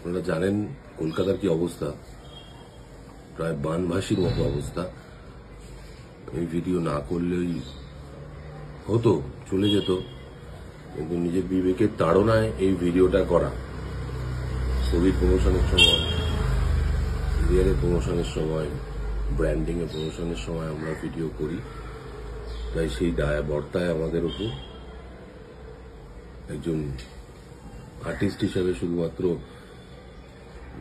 আপনারা জানেন কলকাতার কি অবস্থা, প্রায় বানভাসির মতো অবস্থা। এই ভিডিও না করলেই হতো, চলে যেত, কিন্তু নিজের বিবেকের তাড়নায় এই ভিডিওটা করা। ছবির প্রমোশনের সময়, ক্যারিয়ারের প্রমোশনের সময়, ব্র্যান্ডিং এর প্রমোশনের সময় আমরা ভিডিও করি, তাই সেই দায় বর্তায় আমাদের উপর। একজন আর্টিস্ট হিসেবে শুধুমাত্র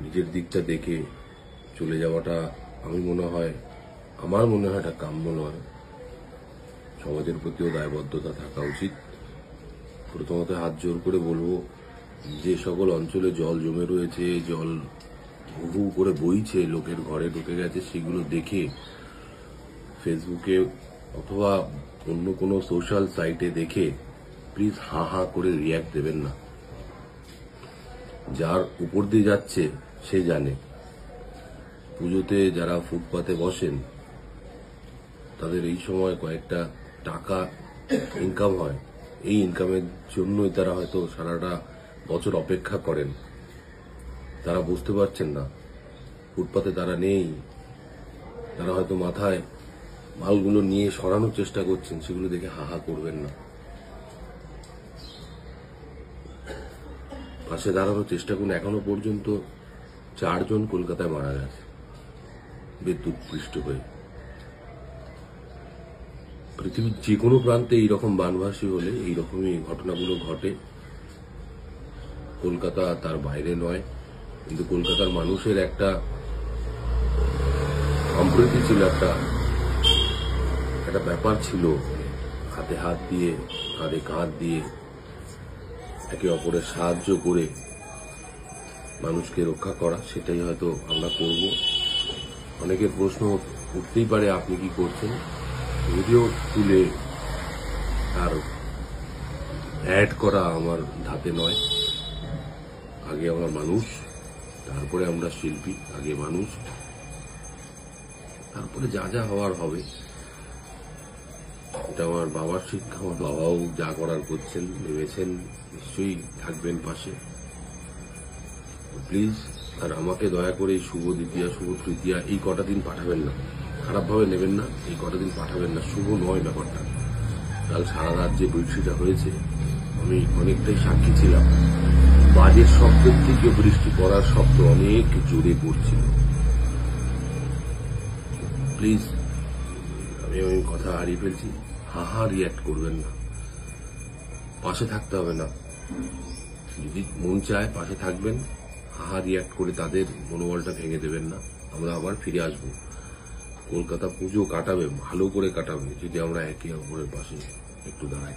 নিজের দিকটা দেখে চলে যাওয়াটা আমার মনে হয় এটা কাম্য নয়। সমাজের প্রতিও দায়বদ্ধতা থাকা উচিত। প্রথমত হাত জোর করে বলবো, যে সকল অঞ্চলে জল জমে রয়েছে, জল হু করে বইছে, লোকের ঘরে ঢুকে গেছে, সেগুলো দেখে ফেসবুকে অথবা অন্য কোনো সোশ্যাল সাইটে দেখে প্লিজ হা হা করে রিয়াক্ট দেবেন না। যার উপর দিয়ে যাচ্ছে সে জানে। পুজোতে যারা ফুটপাতে বসেন তাদের এই সময় কয়েকটা টাকা ইনকাম হয়, এই ইনকামের জন্যই তারা হয়তো সারাটা বছর অপেক্ষা করেন। তারা বুঝতে পারছেন না ফুটপাতে তারা নেই, তারা হয়তো মাথায় মালগুলো নিয়ে সরানোর চেষ্টা করছেন, সেগুলো দেখে হা হা করবেন না। পাশে দাঁড়ানোর চেষ্টা করুন। এখনো পর্যন্ত 4 জন কলকাতায় মারা গেছে বিদ্যুৎ পৃষ্ঠ হয়ে। পৃথিবীর যে কোনো প্রান্তে এইরকম বানভাসী হলে এইরকমই ঘটনাগুলো ঘটে। কলকাতা তার বাইরে নয়, কিন্তু কলকাতার মানুষের একটা সম্প্রীতি ছিল, একটা ব্যাপার ছিল, হাতে হাত দিয়ে, কাঁধে কাঁধ দিয়ে একে অপরের সাহায্য করে মানুষকে রক্ষা করা। সেটাই হয়তো আমরা করব। অনেকের প্রশ্ন উঠতেই পারে, আপনি কি করছেন? ভিডিও তুলে আর অ্যাড করা আমার ধাতে নয়। আগে আমরা মানুষ, তারপরে আমরা শিল্পী। আগে মানুষ, তারপরে যা যা হওয়ার হবে। এটা আমার বাবার শিক্ষা। আমার বাবাও যা করার করছেন, ভেবেছেন, নিশ্চয়ই থাকবেন পাশে। প্লিজ আর আমাকে দয়া করে এই শুভ দ্বিতীয়া, শুভ তৃতীয়া এই কটা দিন পাঠাবেন না, খারাপভাবে নেবেন না। এই কটা দিন পাঠাবেন না, শুভ নয় ব্যাপারটা। কাল সারা রাত যে বৃষ্টিটা হয়েছে, আমি অনেকটাই সাক্ষী ছিলাম। বাজের শব্দের থেকে বৃষ্টি পড়ার শব্দ অনেক জোরে পড়ছিল। প্লিজ, আমি কথা হারিয়ে ফেলছি, হাহা রিয়াক্ট করবেন না। পাশে থাকতে হবে না, যদি মন চায় পাশে থাকবেন, হাহা রিয়াক্ট করে তাদের মনোবলটা ভেঙে দেবেন না। আমরা আবার ফিরে আসব। কলকাতা পুজো কাটাবে, ভালো করে কাটাবে, যদি আমরা একে অপরের পাশে একটু দাঁড়াই।